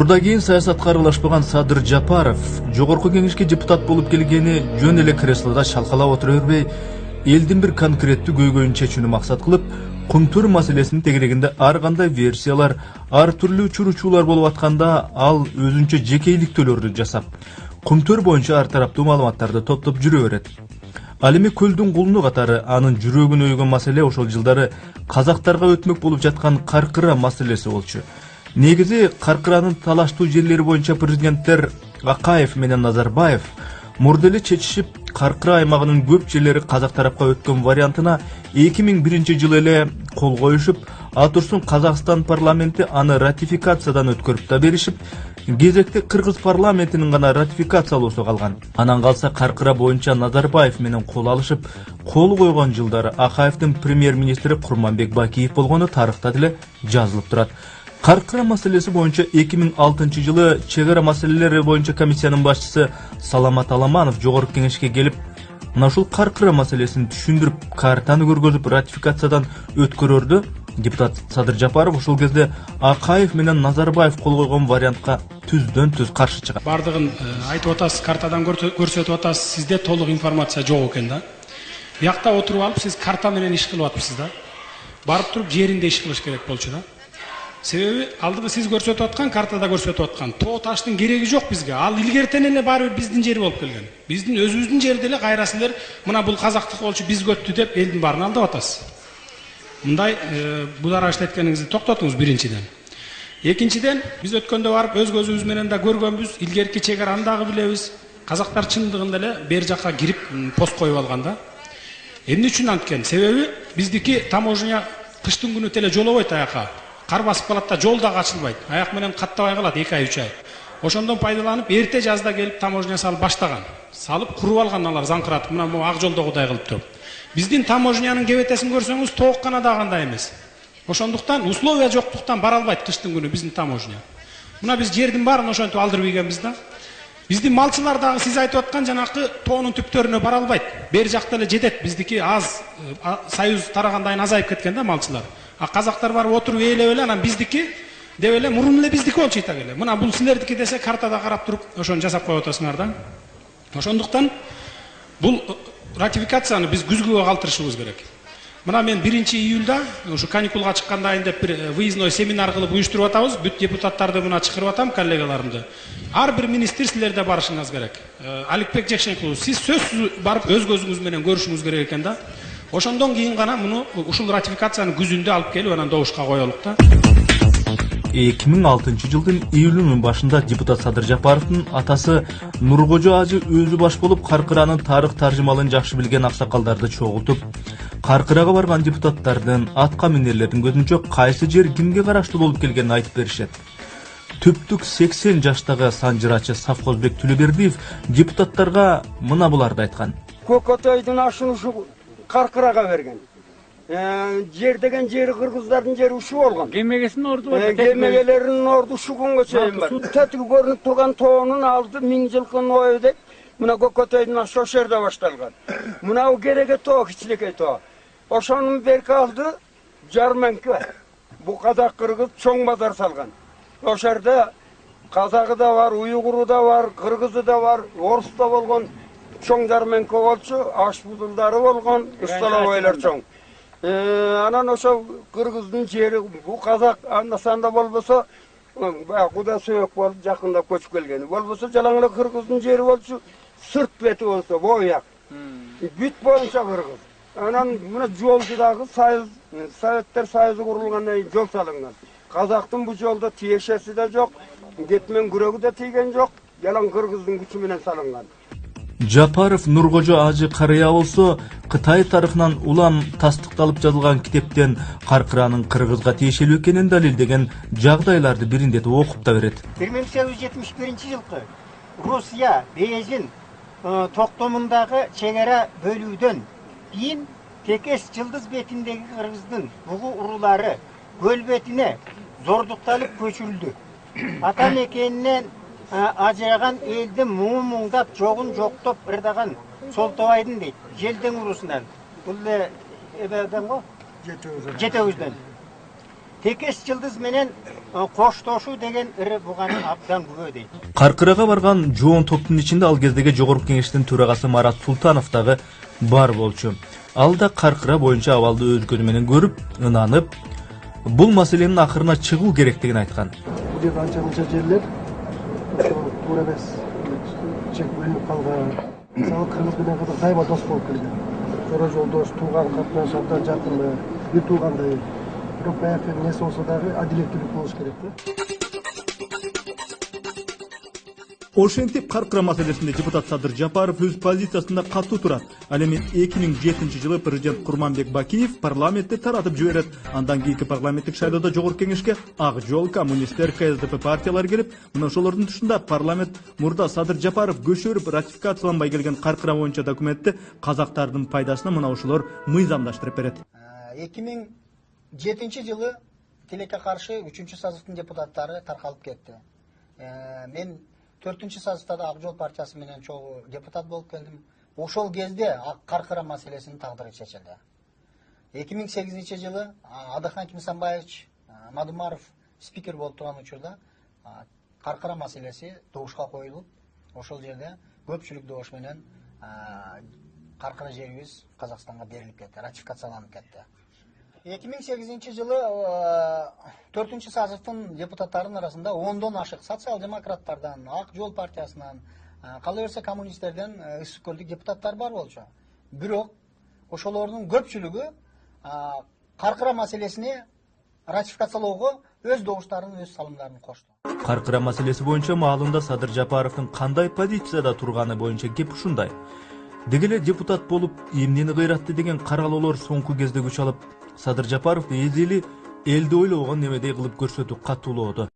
Мурда кийин саясатка аралашпаган Садыр Жапаров жогорку кеңешке депутат болуп келгени жөн эле креслода шалкалап отура бербей, элдин бир конкреттүү көйгөйүн чечүүнү максат кылып, кумтөр маселесинин тегерегинде ар кандай версиялар, ар түрлүү чуручуулар болуп атканда, ал өзүнчө жекейликтөөлөрдү жасап, кумтөр боюнча ар тараптуу маалыматтарды топтоп жүрө берет. Ал эми көлдүн кулуну катары анын жүрөгүн өйгөн маселе ошол жылдары казактарга өтмөк болуп жаткан Каркыра маселеси болчу. Негизи Каркыранын талаштуу жерлери боюнча президенттер Акаев менен Назарбаев мурда эле чечишип, Каркыра аймагынын көп жерлери казак тарапка өткөн вариантына 2001 жылы эле кол коюшуп, Атурсун Казакстан парламенти аны ратификациядан өткөрүп да беришип, кезекте Кыргыз парламентинин гана ратификациялоосу калган. Анан калса Каркыра боюнча Назарбаев менен кол алышып, кол койгон жылдары Акаевдин премьер-министри Курманбек Бакиев болгону тарыхта деле жазылып турат. Каркыра маселеси боюнча 2006 жылы чек ара маселелери боюнча комиссиянын башчысы Саламат Аламанов жогорку кеңешке келип, мына ушул Каркыра маселесин түшүндүрүп, картаны көргөзүп ратификациядан өткөрөрдү. Депутат Садыр Жапаров ушул кезде Акаев менен Назарбаев кол койгон вариантка түздөн түз каршы чыгат. Бардыгын айтып атасыз, картадан көрсөтүп атасыз, сизде толук информация жок экен да. Биякта отуруп алып, сиз карта менен иш кылып атыпсыз да. Барып туруп жеринде иш кылыш керек болчу да. Себеби алдыгы сиз көрсөтүп аткан, картада көрсөтүп аткан тоо таштын кереги жок бизге. Ал илгертен эле баары бир биздин жер болуп келген. Биздин өзүбүздүн жерде эле кайра силер мына бул казактык болчу, биз көттү деп элдин баарын алдап атасыз. Мындай будара иштеткениңизди токтотуңуз биринчиден. Экинчиден, биз өткөндө барып өз көзүбүз менен да көргөнбүз, илгерки чек араны дагы билебиз. Казактар чындыгында эле бер жакка кирип пост коюп алган да. Эмне үчүн анткен? Себеби биздики таможня кыштын күнү теле жолобойт аякка. Кар басып калат да жол дагы ачылбайт. Аяк менен каттабай калат 2 ай 3 ай. Ошондон пайдаланып эрте жазда келип таможня салып баштаган. Салып куруп алган алар заңкыратып, мына могу ак жолдогудай кылып туруп. Биздин таможнянын кебетесин көрсөңүз тоок гана да кандай эмес. Ошондуктан условия жоктуктан бара албайт кыштын күнү биздин таможня. Мына биз жердин баарын ошентип алдырып ийгенбиз да. Биздин малчылар дагы сиз айтып аткан жанакы тоонун түптөрүнө бара албайт. Бер жакта эле жетет. Биздики аз союз тарагандан азайып кеткен да малчылар. А казактар барып отуруп ээлеп эле, анан биздики деп эле мурун эле биздики болчу итак эле. Мына бул силердики десе картада карап туруп ошону жасап коюп атасыңар да. Ошондуктан бул ратификацияны биз күзгүгө калтырышыбыз керек. Мына мен 1 июлда ушу каникулга чыккандайын деп бир выездной семинар кылып уюштуруп атабыз. Бүт депутаттарды мына чакырып атам, коллегаларымды. Ар бир министр силерде барышыңыз керек. Аликбек Жекшенкулов, сиз сөзсүз барып өз көзүңүз менен көрүшүңүз керек экен да. Ошондон кийин гана муну ушул ратификацияны күзүндө алып келип анан добушка коелук да. 2006 жылдын июлунун башында депутат Садыр Жапаровдун атасы Нуркожо Ажы өзү баш болуп Каркыранын тарых таржымалын жакшы билген аксакалдарды чогултуп, Каркырага барган депутаттардын, атка минерлердин көзүнчө кайсы жер кимге караштуу болуп келгенин айтып беришет. Түптүк 80 жаштагы санжырачы Савкозбек Түлөбердиев депутаттарга мына буларды айткан. Көкөтөйдүн ашын ушу Каркырага берген. Жер деген жери кыргыздардын жери ушу болгон. Кемегесинин орду бар. Кемегелеринин орду ушу күнгө чейин бар. Тетиги көрүнүп турган тоонун алды 1000 жылкынын ою деп, мына Көкөтөйдүн ашы ошо жерде башталган. Мына кереге тоо, кичинекей тоо. Ошонун берки алды Жарменке. Бу казак кыргыз чоң базар салган. Ошол жерде казагы да бар, уйгуру да бар, кыргызы да бар, орус да болгон. Чоң Жарменке болчу, аш бузулдары болгон, усталабайлар чоң. Анан ошо кыргыздын жери, бу казак анда-санда болбосо, куда сөөк болуп жакындап көчүп келгени. Болбосо жалаң эле кыргыздын жери болчу, сырт бети болсо бояк. Бүт боюнча кыргыз. Анан мына жолду дагы Советтер Союзу курулгандан кийин жол салынган. Казактын бу жолдо тиешеси да жок, кетмен күрөгү да тийген жок, жалаң кыргыздын күчү менен салынган. Жапаров Нуркожо Ажы карыя болсо, Кытай тарыхынан улам тастыкталып жазылган китептен Каркыранын кыргызга тиешелүү экенин далилдеген жагдайларды бириндетип окуп да берет. 1871 жылкы Русия Бейжин токтомундагы чек ара бөлүүдөн кийин Текес жылдыз бетиндеги кыргыздын бугу урулары көл бетине зордукталып көчүрүлдү. Ата мекенинен ажыраган элдин муңдап жогун жоктоп ырдаган Солтобайдын дейт, желден урусунан. Бул эбеден го? Жетеузден. Текес жылдыз менен коштошуу деген ири буганы абдан күбө дейт. Каркырага барган жоон топтун ичинде ал кездеги жогорку кеңештин төрагасы Марат Султанов дагы бар болчу. Ал да Каркыра боюнча абалды өз көзү менен көрүп, ынанып, бул маселенин акырына чыгуу керектигин айткан. Бул жерде анча-мынча жерлер туура эмес, чек бөлүнүп калган. Мисалы Кыргыз менен Кыргыз дайыма дос болуп келген. Чора жолдош, тууган катнаш абдан жакын, бир туугандай. Бирок баягы эмнеси болсо дагы адилеттүүлүк болуш керек да. Ошентип Каркыра маселесинде депутат Садыр Жапаров өз позициясында катуу турат. Ал эми 2007-жылы президент Курманбек Бакиев парламентти таратып жиберет. Андан кийинки парламенттик шайлоодо жогорку кеңешке Ак Жол, коммунисттер, КСДП партиялары келип, мына ошолордун тышында парламент мурда Садыр Жапаров көчөрүп ратификацияланбай келген Каркыра боюнча документти казактардын пайдасына мына ошолор мыйзамдаштырып берет. 2007-жылы тилекке каршы 3-сазыктын депутаттары таркалып кетти. Мен 4-сазыкта да Ак Жол партиясы менен чогуу депутат болуп келдим. Ошол кезде Каркыра маселесинин тагдыры чечилди. 2008-жылы Адыхан Кимсанбаевич Мадумаров спикер болуп турган учурда Каркыра маселеси добушка коюлуп, ошол жерде көпчүлүк добуш менен Каркыра жерибиз Казакстанга берилип кетти, ратификацияланып кетти. 2008-жылы 4-сазыктын депутаттарынын арасында 10дон ашык социал-демократтардан, Ак Жол партиясынан, кала берсе коммунисттерден ысыкөлдүк депутаттар бар болчу. Бирок ошолордун көпчүлүгү Каркыра маселесини ратификациялоого өз добуштарын, өз салымдарын кошту. Каркыра маселеси боюнча маалында Садыр Жапаровдун кандай позицияда турганы боюнча кеп ушундай. Дегеле депутат болуп эмнени кыйратты деген каралоолор соңку кезде күч алып, Садыр Жапаров эзели элди ойлогон немедей кылып көрсөтүп катуулоодо.